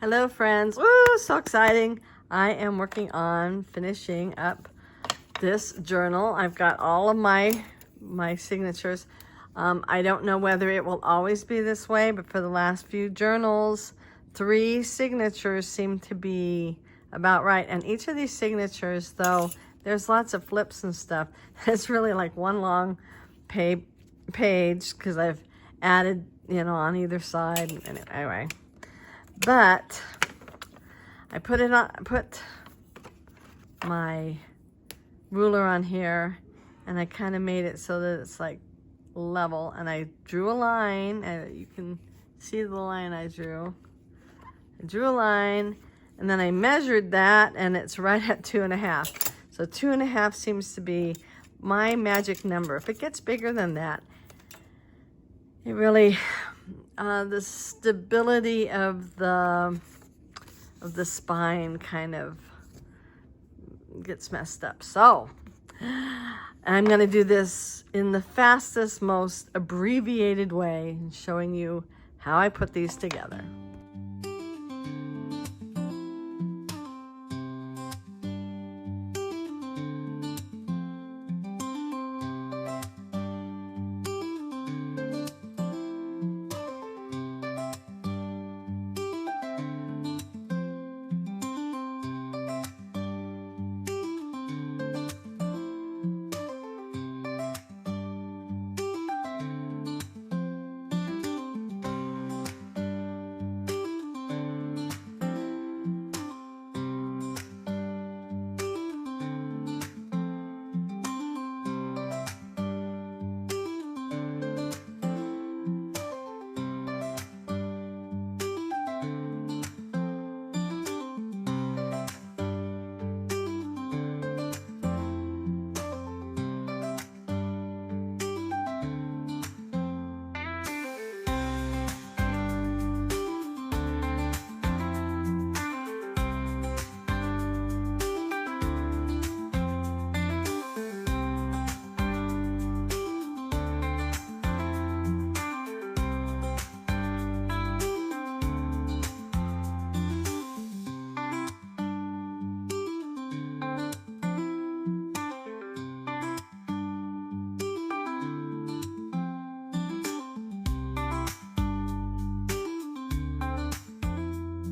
Hello friends, woo, so exciting. I am working on finishing up this journal. I've got all of my signatures. I don't know whether it will always be this way, but for the last few journals, 3 signatures seem to be about right. And each of these signatures, though, there's lots of flips and stuff. It's really like one long page because I've added, on either side. Anyway. But I put my ruler on here, and I kind of made it so that it's like level, and I drew a line, and you can see the line I drew. I drew a line, and then I measured that, and it's right at 2.5. So 2.5 seems to be my magic number. If it gets bigger than that, it really the stability of the spine kind of gets messed up. So I'm going to do this in the fastest, most abbreviated way, showing you how I put these together.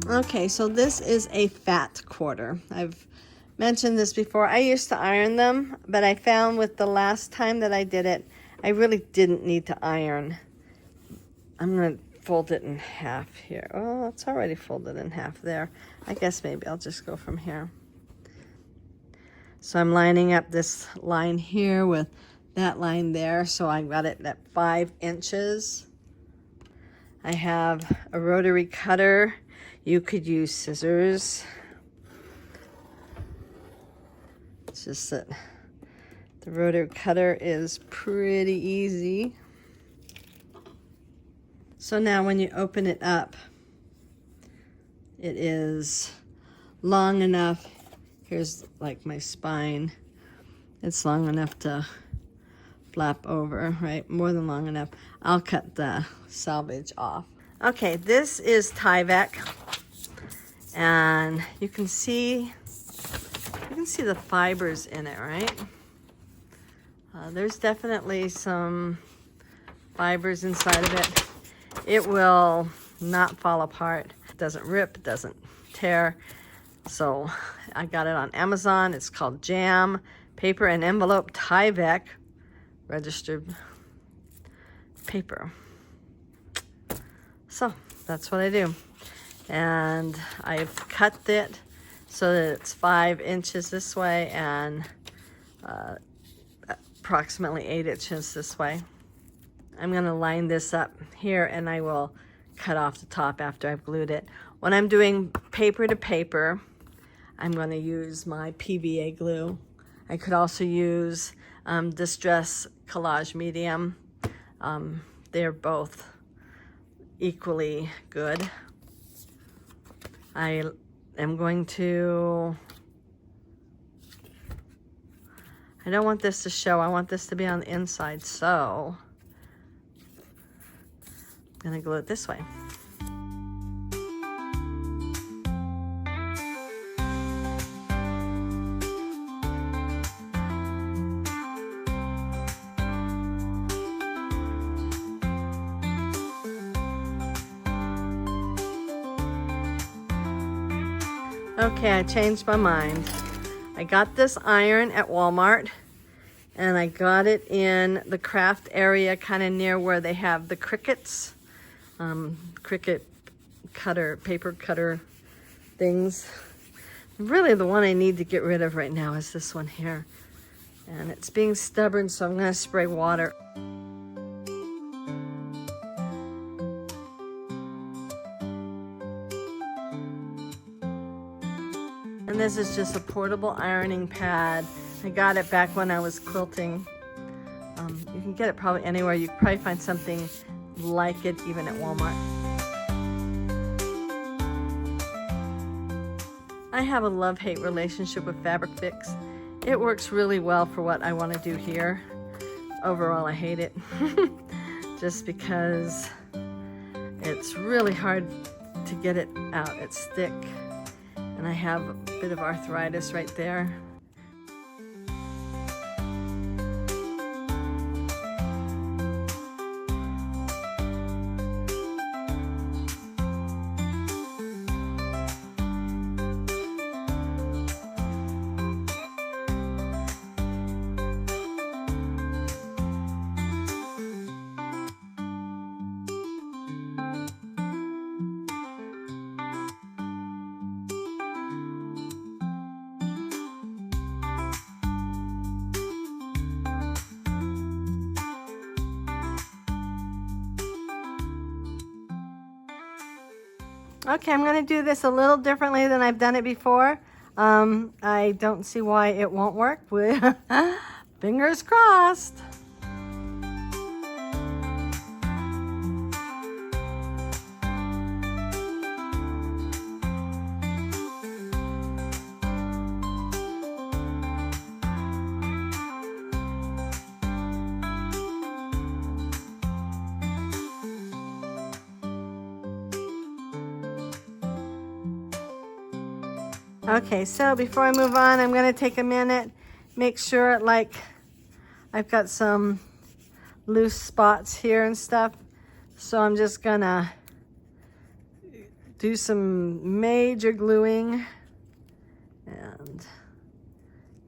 Okay, so this is a fat quarter. I've mentioned this before. I used to iron them, but I found with the last time that I did it, I really didn't need to iron. I'm going to fold it in half here. Oh, it's already folded in half there. I guess maybe I'll just go from here. So I'm lining up this line here with that line there. So I got it at 5 inches. I have a rotary cutter. You could use scissors. It's just that the rotary cutter is pretty easy. So now when you open it up, it is long enough. Here's like my spine. It's long enough to flap over, right? More than long enough. I'll cut the selvage off. Okay, this is Tyvek. And you can see the fibers in it, right? There's definitely some fibers inside of it. It will not fall apart. It doesn't rip, it doesn't tear. So I got it on Amazon. It's called Jam Paper and Envelope Tyvek registered paper. So that's what I do. And I've cut it so that it's 5 inches this way and approximately 8 inches this way. I'm going to line this up here, and I will cut off the top after I've glued it. When I'm doing paper to paper, I'm going to use my PVA glue. I could also use Distress Collage Medium. They're both equally good. I am going to, I don't want this to show. I want this to be on the inside, so I'm going to glue it this way. Okay, I changed my mind. I got this iron at Walmart, and I got it in the craft area, kind of near where they have the Cricuts, Cricut cutter, paper cutter things. Really the one I need to get rid of right now is this one here. And it's being stubborn, so I'm gonna spray water. And this is just a portable ironing pad. I got it back when I was quilting. You can get it probably anywhere. You can probably find something like it even at Walmart. I have a love-hate relationship with Fabric Fix. It works really well for what I want to do here. Overall, I hate it. Just because it's really hard to get it out. It's thick. And I have a bit of arthritis right there. Okay, I'm gonna do this a little differently than I've done it before. I don't see why it won't work. Fingers crossed. Okay, so before I move on, I'm gonna take a minute, make sure like I've got some loose spots here and stuff. So I'm just gonna do some major gluing and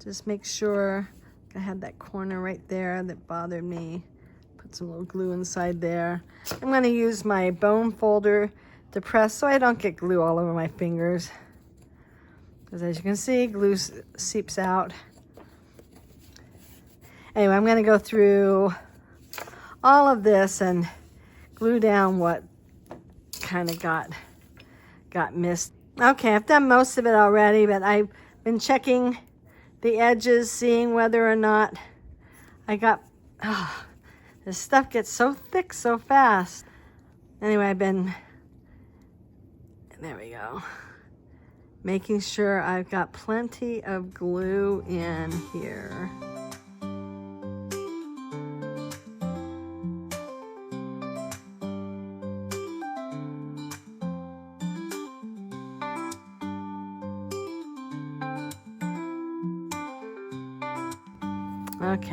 just make sure I had that corner right there that bothered me. Put some little glue inside there. I'm gonna use my bone folder to press so I don't get glue all over my fingers. Because as you can see, glue seeps out. Anyway, I'm gonna go through all of this and glue down what kind of got missed. Okay, I've done most of it already, but I've been checking the edges, seeing whether or not I got, this stuff gets so thick so fast. Anyway, I've been, there we go. Making sure I've got plenty of glue in here. Okay.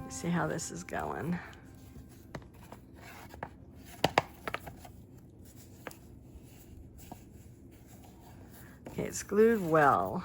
Let's see how this is going. Okay, it's glued well.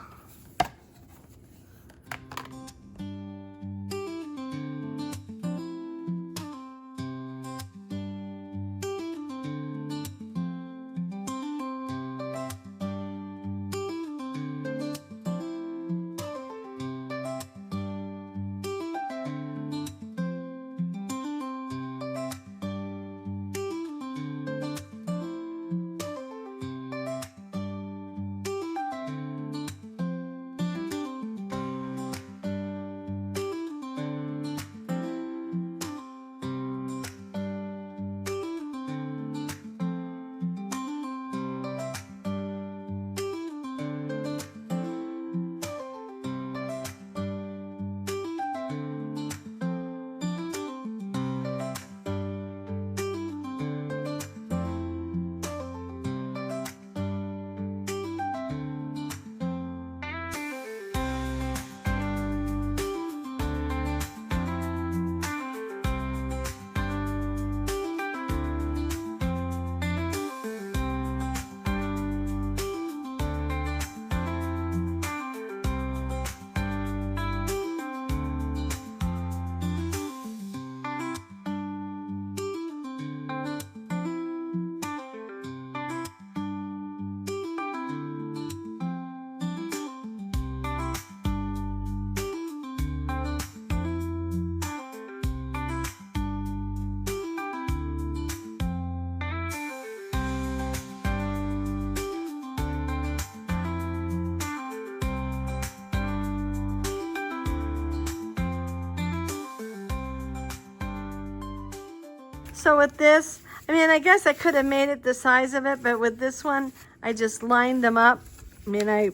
So with this, I mean, I guess I could have made it the size of it, but with this one, I just lined them up. I mean, I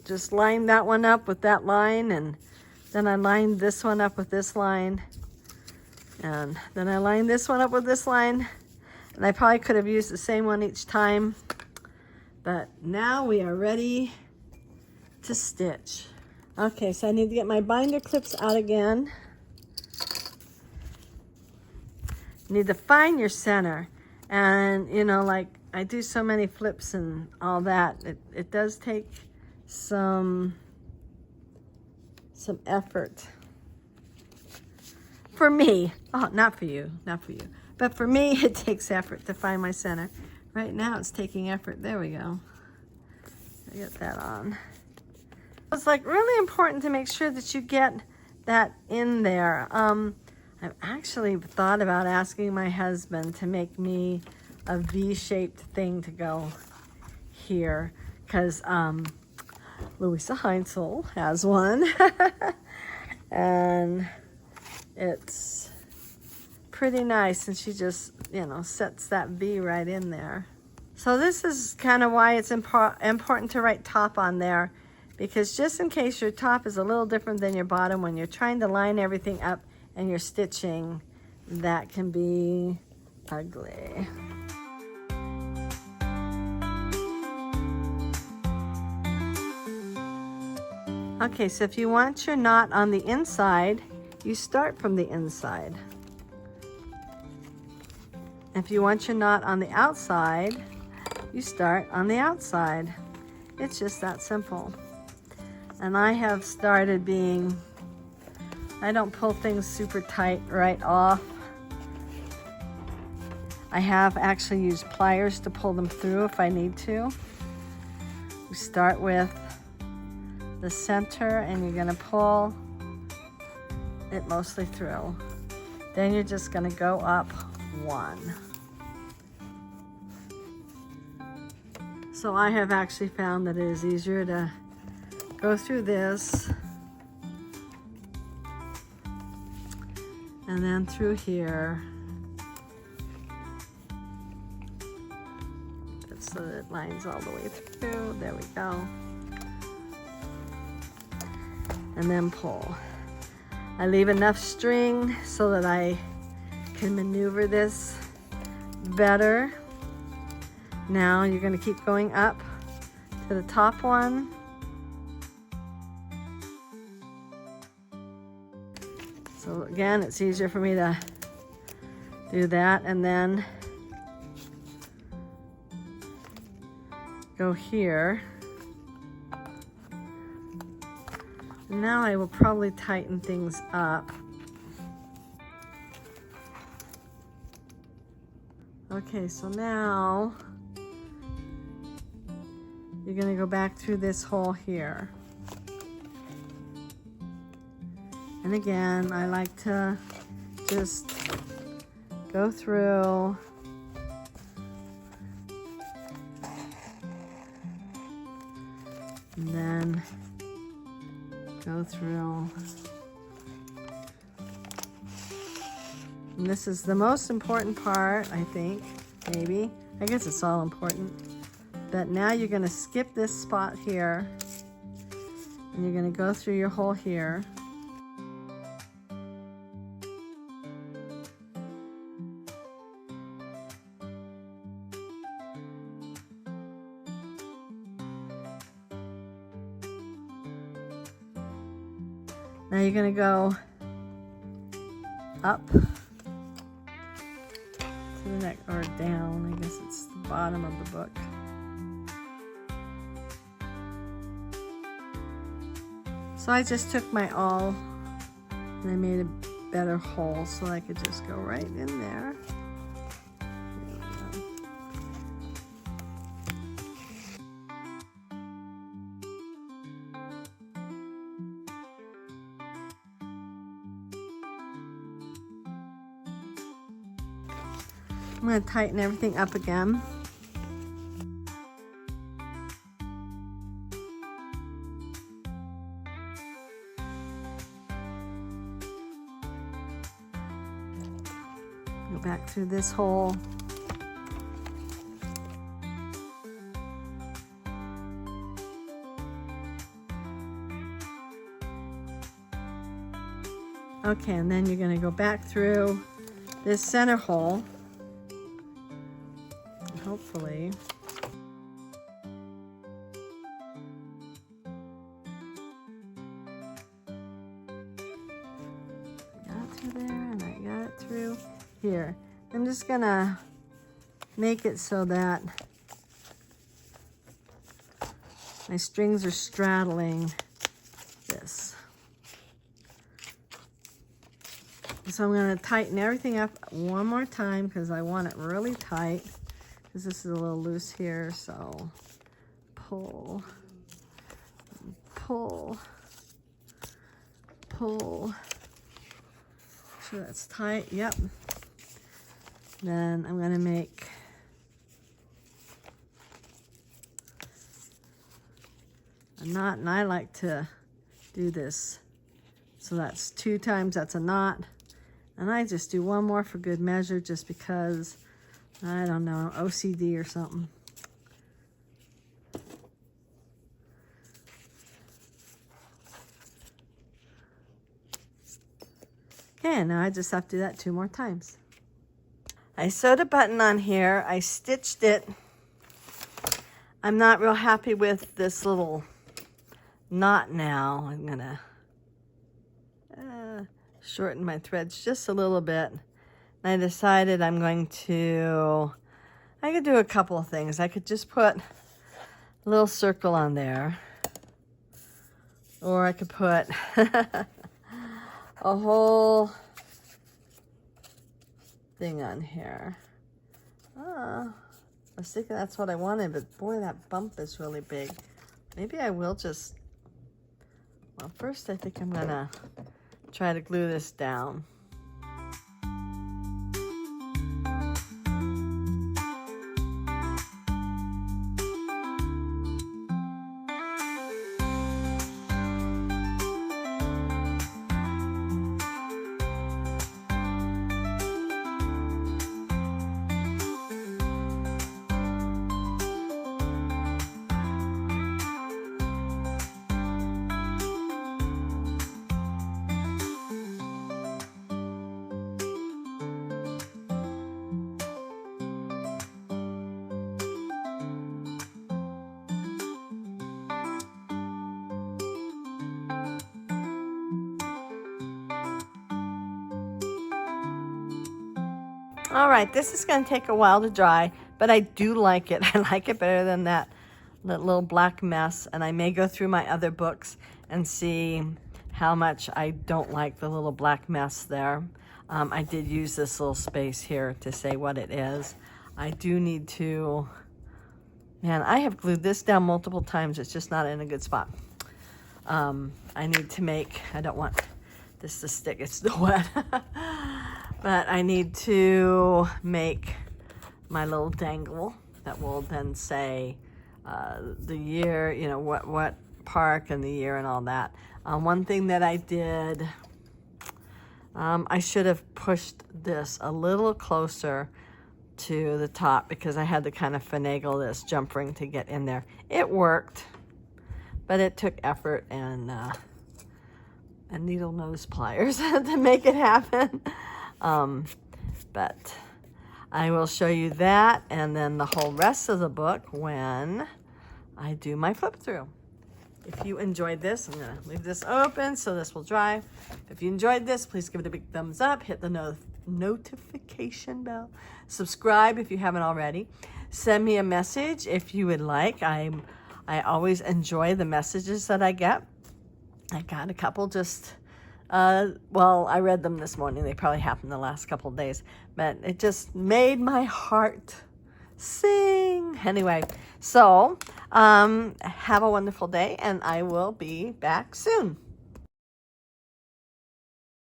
just lined that one up with that line, and then I lined this one up with this line, and then I lined this one up with this line, and I probably could have used the same one each time, but now we are ready to stitch. Okay, so I need to get my binder clips out again. You need to find your center, and you know, like I do so many flips and all that, it does take some effort for me. Oh, not for you, but for me it takes effort to find my center. Right now it's taking effort. There we go. I get that on. It's like really important to make sure that you get that in there. I've actually thought about asking my husband to make me a V-shaped thing to go here, because Louisa Heinzel has one and it's pretty nice, and she just, you know, sets that V right in there. So this is kind of why it's important to write top on there, because just in case your top is a little different than your bottom, when you're trying to line everything up and you're stitching, that can be ugly. Okay, so if you want your knot on the inside, you start from the inside. If you want your knot on the outside, you start on the outside. It's just that simple. And I have started being, I don't pull things super tight right off. I have actually used pliers to pull them through if I need to. We start with the center, and you're gonna pull it mostly through. Then you're just gonna go up one. So I have actually found that it is easier to go through this and then through here, so that it lines all the way through. There we go. And then pull. I leave enough string so that I can maneuver this better. Now you're going to keep going up to the top one. So again, it's easier for me to do that, and then go here. Now I will probably tighten things up. Okay, so now you're going to go back through this hole here. And again, I like to just go through. And then go through. And this is the most important part, I think, maybe. I guess it's all important. But now you're going to skip this spot here, and you're going to go through your hole here. Now you're going to go up to the neck, or down, I guess it's the bottom of the book. So I just took my awl and I made a better hole so I could just go right in there. I'm going to tighten everything up again. Go back through this hole. Okay, and then you're gonna go back through this center hole. Hopefully. There, and I got it through here. I'm just gonna make it so that my strings are straddling this. So I'm gonna tighten everything up one more time because I want it really tight, because this is a little loose here. So pull, pull, pull. Sure that's tight. Yep. Then I'm gonna make a knot, and I like to do this so that's 2 times, that's a knot, and I just do one more for good measure, just because I don't know, OCD or something. Okay, now I just have to do that 2 more times. I sewed a button on here. I stitched it. I'm not real happy with this little knot now. I'm gonna shorten my threads just a little bit. And I decided I could do a couple of things. I could just put a little circle on there, or I could put a whole thing on here. I was thinking that's what I wanted, but boy, that bump is really big. Maybe I will just, well, first I think I'm gonna try to glue this down. All right, this is going to take a while to dry, but I do like it. I like it better than that little black mess, and I may go through my other books and see how much I don't like the little black mess there. I did use this little space here to say what it is. I do need to, man, I have glued this down multiple times. It's just not in a good spot. I need to make, I don't want this to stick, it's still wet. But I need to make my little dangle that will then say the year, you know, what park and the year and all that. One thing that I did, I should have pushed this a little closer to the top, because I had to kind of finagle this jump ring to get in there. It worked, but it took effort and needle nose pliers to make it happen. But I will show you that and then the whole rest of the book when I do my flip through. If you enjoyed this, I'm going to leave this open so this will dry. If you enjoyed this, please give it a big thumbs up, hit the notification bell, subscribe if you haven't already. Send me a message if you would like. I always enjoy the messages that I get. I got a couple just, well, I read them this morning. They probably happened the last couple of days, but it just made my heart sing. Anyway, so have a wonderful day, and I will be back soon.